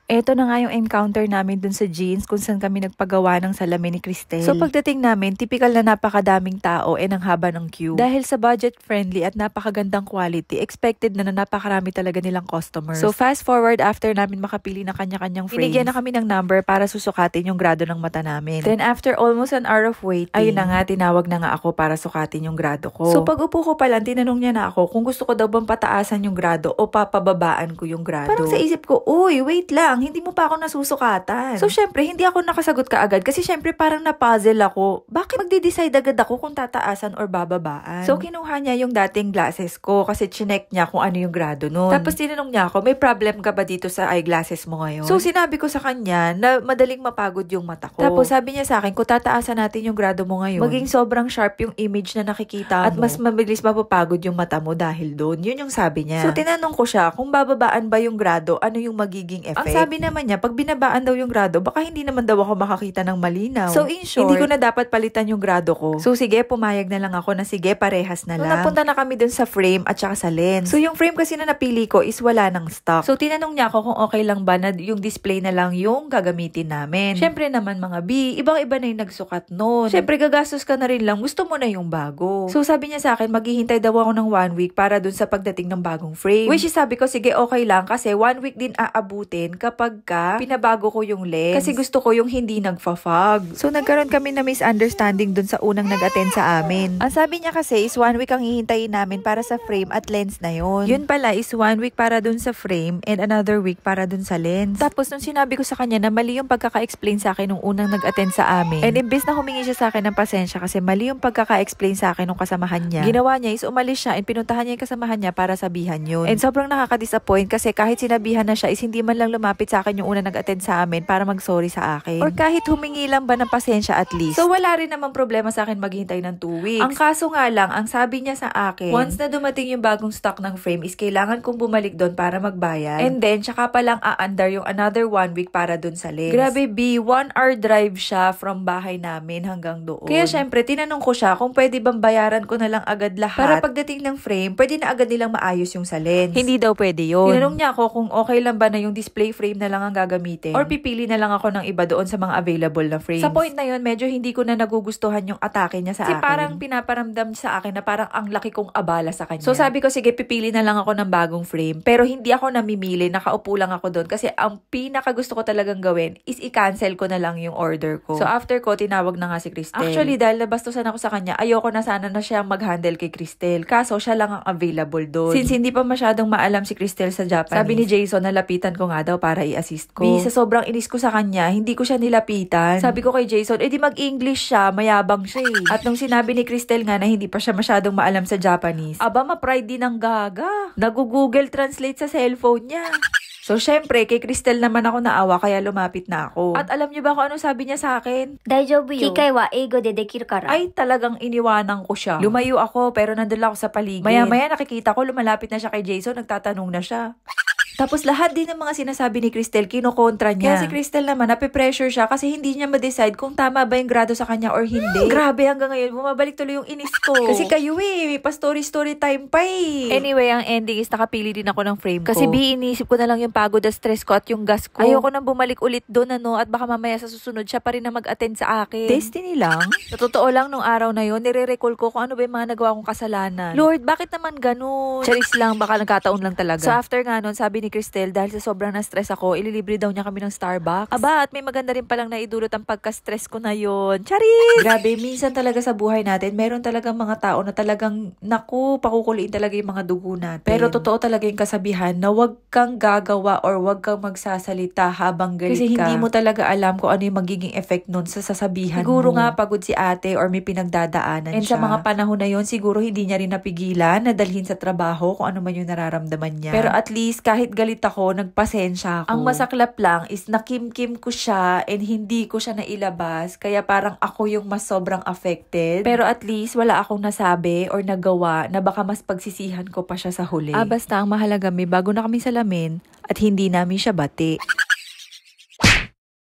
Eto na nga yung encounter namin dun sa jeans kung saan kami nagpagawa ng salamin ni Cristel. So pagdating namin, typical na napakadaming tao and ang haba ng queue. Dahil sa budget-friendly at napakagandang quality, expected na napakarami talaga nilang customers. So fast forward after namin makapili ng kanya-kanyang frames, binigyan na kami ng number para susukatin yung grado ng mata namin. Then after almost an hour of waiting, ayun na nga, tinawag na nga ako para sukatin yung grado ko. So pag upo ko pa lang, tinanong niya na ako kung gusto ko daw bang pataasan yung grado o papababaan ko yung grado. Parang sa isip ko, uy, wait lang, hindi mo pa ako nasusukatan. So, syempre, hindi ako nakasagot kaagad kasi syempre parang na-puzzle ako. Bakit magde-decide agad ako kung tataasan or bababaan? So, kinuha niya yung dating glasses ko kasi chinek niya kung ano yung grado nun. Tapos, tinanong niya ako, may problem ka ba dito sa eyeglasses mo ngayon? So, sinabi ko sa kanya na madaling mapagod yung mata ko. Tapos, sabi niya sa akin, kung tataasan natin yung grado mo ngayon, maging sobrang sharp yung image na nakikita mo. At mas mabilis mapapagod yung mata mo dahil doon. Yun yung sabi niya. So, tinanong ko siya, kung bababaan ba yung grado, ano yung magiging effect? Ang sabi naman niya, pag binabaan daw yung grado, baka hindi naman daw ako makakita ng malinaw. So, in short, hindi ko na dapat palitan yung grado ko. So, sige, pumayag na lang ako na sige, parehas na lang. So, napunta na kami dun sa frame at saka sa lens. So, yung frame kasi na napili ko is wala ng stock. So, tinanong niya ako kung okay lang ba na yung display na lang yung gagamitin namin. Syempre naman mga B, ibang-iba na yung nagsukat nun. Syempre, gagastos ka na rin lang. Gusto mo na yung bago. So, sabi niya sa akin, maghihintay daw ako ng 1 week para dun sa pagdating ng bagong frame. Which is sabi ko, sige, okay lang kasi 1 week din aabutin kapag pinabago ko yung lens. Kasi gusto ko yung hindi nagfa-fog. So, nagkaroon kami na misunderstanding dun sa unang nag-attend sa amin. Ang sabi niya kasi is 1 week ang hihintayin namin para sa frame at lens na yun. Yun pala is 1 week para dun sa frame and another week para dun sa lens. Tapos, nung sinabi ko sa kanya na mali yung pagkaka-explain sa akin nung unang nag-attend sa amin, and imbes na humingi siya sa akin ng pasensya kasi mali yung pagkaka-explain sa akin nung kasamahan niya, ginawa niya is umalis siya and pinuntahan niya yung kasamahan niya para sabihan yun. And sobrang nakaka-disappoint kasi kahit sinabihan na siya is hindi man lang lumapit sa akin yung una nag-attend sa amin para mag-sorry sa akin. Or kahit humingi lang ba ng pasensya at least. So, wala rin namang problema sa akin maghintay ng 2 weeks. Ang kaso nga lang, ang sabi niya sa akin, once na dumating yung bagong stock ng frame is kailangan kong bumalik doon para magbayad. And then, tsaka pa lang aandar yung another 1 week para doon sa lens. Grabe B, 1 hour drive siya from bahay namin hanggang doon. Kaya syempre, tinanong ko siya kung pwede bang bayaran ko na lang agad lahat para pagdating ng frame, pwede na agad nilang maayos yung sa lens. Hindi daw pwede yun. Tinanong niya ako kung okay lang ba na yung display frame na lang ang gagamitin or pipili na lang ako ng iba doon sa mga available na frames. Sa point na yun, medyo hindi ko na nagugustuhan yung atake niya sa akin. Kasi parang pinaparamdam sa akin na parang ang laki kong abala sa kanya. So sabi ko, sige, pipili na lang ako ng bagong frame. Pero hindi ako namimili, nakaupo lang ako doon kasi ang pinaka gusto ko talagang gawin is i-cancel ko na lang yung order ko. So after ko, tinawag na nga si Cristel. Actually, dahil nabastusan ako sa kanya, ayoko na sana na siya mag-handle kay Cristel. Kaso siya lang ang available doon. Since hindi pa masyadong maalam si Cristel sa Japanese, sabi ni Jason, nalapitan ko nga daw para i-assist ko. Sa sobrang inis ko sa kanya, hindi ko siya nilapitan. Sabi ko kay Jason, di mag-English siya, mayabang siya eh. At nung sinabi ni Cristel nga na hindi pa siya masyadong maalam sa Japanese, aba, ma-pride din ang gaga. Nag-Google Translate sa cellphone niya. So, syempre, kay Cristel naman ako naawa, kaya lumapit na ako. At alam niyo ba kung ano sabi niya sa akin? Daijoubu yo. Kikai wa eigo de dekiru kara. Ay, talagang iniwanan ko siya. Lumayo ako, pero nandun ako sa paligid. Maya-maya nakikita ko, lumalapit na siya kay Jason, nagtatanong na siya. Tapos lahat din ng mga sinasabi ni Cristel, kinokontra niya. Kaya si Cristel naman, nape-pressure siya kasi hindi niya ma-decide kung tama ba yung grado sa kanya or hindi. Grabe, hanggang ngayon, bumabalik tuloy yung inis ko. Kasi kayo may pa-story time pa eh. Anyway, ang ending is nakapili din ako ng frame ko. Kasi inisip ko na lang yung pagod at stress ko at yung gas ko. Ayoko nang bumalik ulit doon at baka mamaya sa susunod siya pa rin na mag-attend sa akin. Destiny lang. Sa totoo lang, nung araw na yun, nire-recall ko kung ano ba yung mga nagawa kong kasalanan. Lord, bakit naman ganun? Charis lang, baka nagkataon lang talaga. So after nga nun, sabi ni Cristel, dahil sa sobrang na-stress ako, ililibre daw niya kami ng Starbucks. Aba, at may maganda rin palang naidulot ang pagka-stress ko na yun. Charis! Grabe, minsan talaga sa buhay natin, meron talagang mga tao na talagang, naku, pakukuliin talaga yung mga dugo natin. Pero totoo talaga yung kasabihan na wag kang gagawa or wag kang magsasalita habang galit ka. Kasi hindi mo talaga alam kung ano yung magiging effect nun sa sasabihan siguro mo. Siguro nga pagod si ate or may pinagdadaanan siya. And sa mga panahon na yun, siguro hindi niya rin napigilan na dalhin sa trabaho kung ano man yung nararamdaman niya. Pero at least, kahit galit ako, nagpasensya ako. Ang masaklap lang is nakimkim ko siya and hindi ko siya nailabas. Kaya parang ako yung mas sobrang affected. Pero at least wala akong nasabi or nagawa na baka mas pagsisihan ko pa siya sa huli. Basta ang mahalaga may bago na kami salamin at hindi namin siya bati.